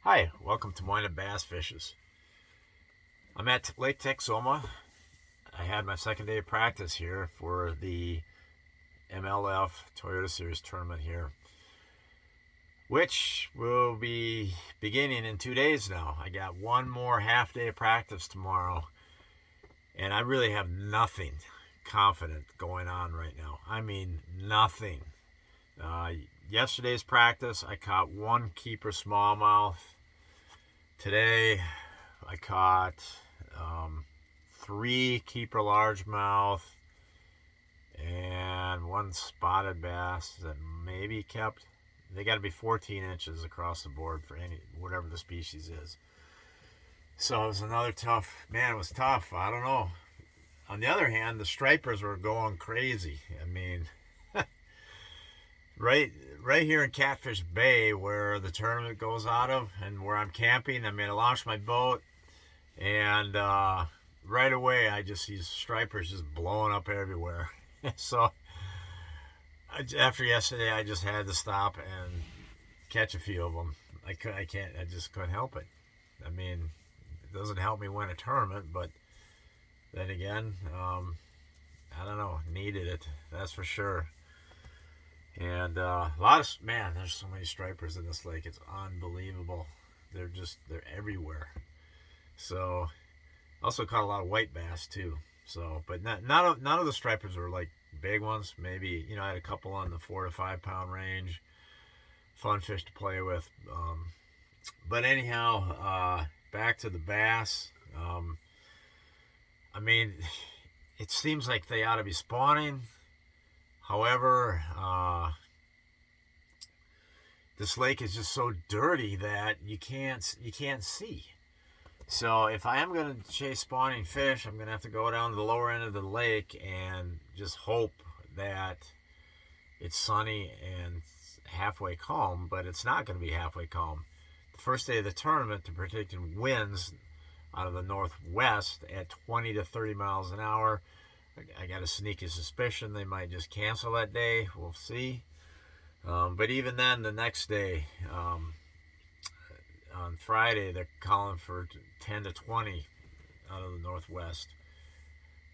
Hi, welcome to Moina Bass Fishes. I'm at Lake Texoma. I had my second day of practice here for the MLF Toyota Series tournament here, which will be beginning in 2 days now. I got one more half day of practice tomorrow, and I really have nothing confident going on right now. I mean, nothing. Uh, Yesterday's practice, I caught one keeper smallmouth. Today, I caught three keeper largemouth and one spotted bass that maybe kept. They got to be 14 inches across the board for whatever the species is. So it was another tough. Man, it was tough. I don't know. On the other hand, the stripers were going crazy. I mean, right here in Catfish Bay, where the tournament goes out of, and where I'm camping. I mean, I launched my boat, and right away I just see stripers just blowing up everywhere. So after yesterday, I just had to stop and catch a few of them. I just couldn't help it. I mean, it doesn't help me win a tournament, but then again, I don't know, needed it, that's for sure. And a lot of, man, there's so many stripers in this lake. It's unbelievable. They're everywhere. So also caught a lot of white bass too. So, but none of the stripers are like big ones. Maybe, I had a couple on the 4 to 5 pound range. Fun fish to play with. But anyhow, back to the bass. I mean, it seems like they ought to be spawning. However, this lake is just so dirty that you can't see. So if I am going to chase spawning fish, I'm going to have to go down to the lower end of the lake and just hope that it's sunny and halfway calm, but it's not going to be halfway calm. The first day of the tournament, they're predicting winds out of the northwest at 20 to 30 miles an hour. I got a sneaky suspicion they might just cancel that day. We'll see. But even then, the next day, on Friday, they're calling for 10 to 20 out of the northwest.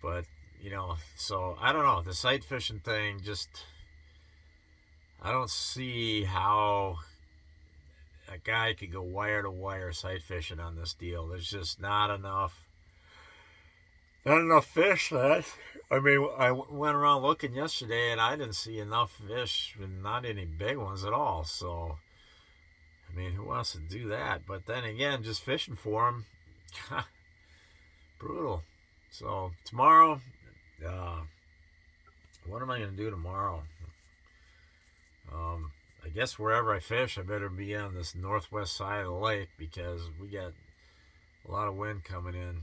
But, so I don't know. The sight fishing thing, I don't see how a guy could go wire to wire sight fishing on this deal. There's just not enough fish. I mean, I went around looking yesterday and I didn't see enough fish, and not any big ones at all. So, I mean, who wants to do that? But then again, just fishing for them, brutal. So tomorrow, what am I going to do tomorrow? I guess wherever I fish, I better be on this northwest side of the lake, because we got a lot of wind coming in.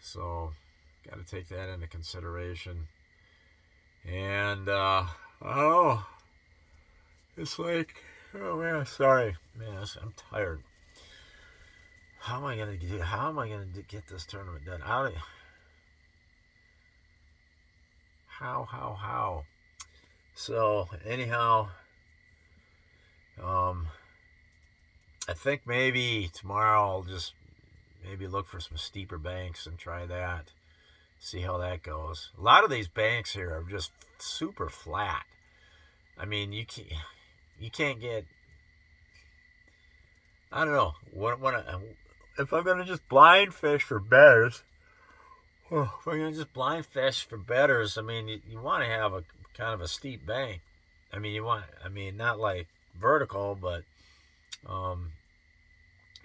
So, got to take that into consideration. And, oh, it's like, oh man, sorry. Man, I'm tired. How am I going to get this tournament done? How? So, anyhow, I think maybe tomorrow I'll just maybe look for some steeper banks and try that. See how that goes. A lot of these banks here are just super flat. I mean, you can't get. I don't know if I'm gonna just blind fish for betters. If I'm gonna just blind fish for betters, I mean, you want to have a kind of a steep bank. I mean, not like vertical, but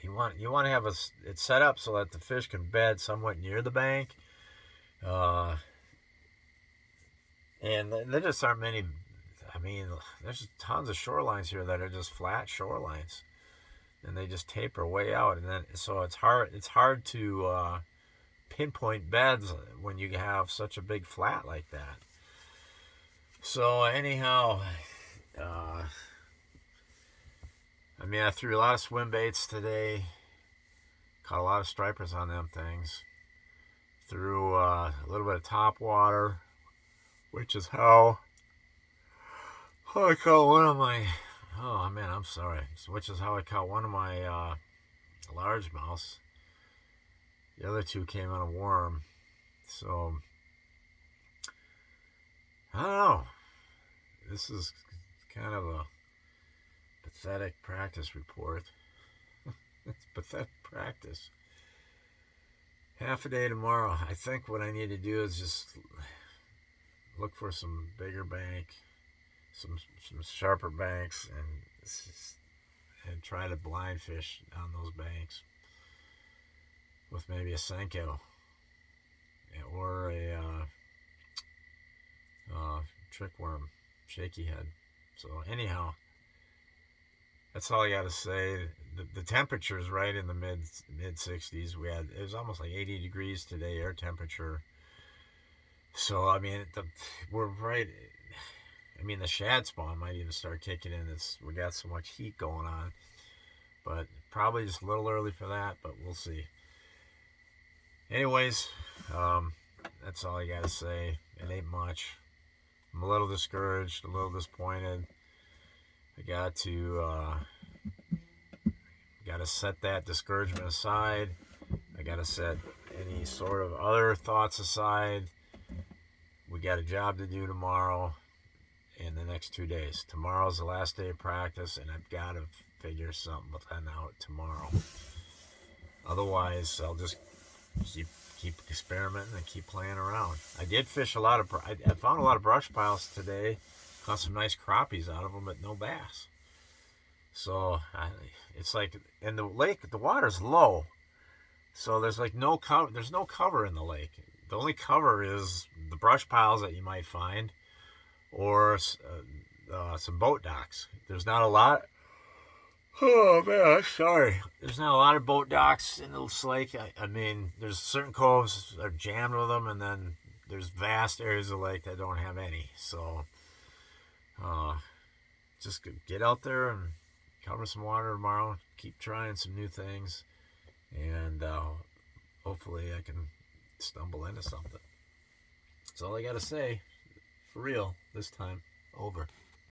you want to have it set up so that the fish can bed somewhat near the bank. And there just aren't many. I mean, there's tons of shorelines here that are just flat shorelines, and they just taper way out, and then so it's hard to pinpoint beds when you have such a big flat like that. So anyhow, I mean, I threw a lot of swim baits today. Caught a lot of stripers on them things. Threw a little bit of top water, which is how I caught one of my Oh man, I'm sorry. Which is how I caught one of my largemouths. The other two came on a worm. So I don't know. This is kind of a pathetic practice report. It's pathetic practice. Half a day tomorrow. I think what I need to do is just look for some bigger bank, some sharper banks, and try to blind fish on those banks with maybe a Senko or a trick worm, shaky head. So anyhow, that's all I got to say. The temperature is right in the mid 60s. It was almost like 80 degrees today, air temperature. So I mean, we're right. I mean, the shad spawn might even start kicking in. We got so much heat going on, but probably just a little early for that. But we'll see. Anyways, that's all I got to say. It ain't much. I'm a little discouraged, a little disappointed. I got to set that discouragement aside. I got to set any sort of other thoughts aside. We got a job to do tomorrow and the next 2 days. Tomorrow's the last day of practice, and I've got to figure something out tomorrow. Otherwise, I'll just keep experimenting and keep playing around. I did fish I found a lot of brush piles today. Caught some nice crappies out of them, but no bass. So it's like in the lake, the water's low, so there's like no cover. There's no cover in the lake. The only cover is the brush piles that you might find, or some boat docks. There's not a lot. Oh man, I'm sorry. There's not a lot of boat docks in this lake. I mean, there's certain coves that are jammed with them, and then there's vast areas of the lake that don't have any. So, just get out there and cover some water tomorrow. Keep trying some new things, and hopefully I can stumble into something. That's all I gotta say. For real, this time. Over.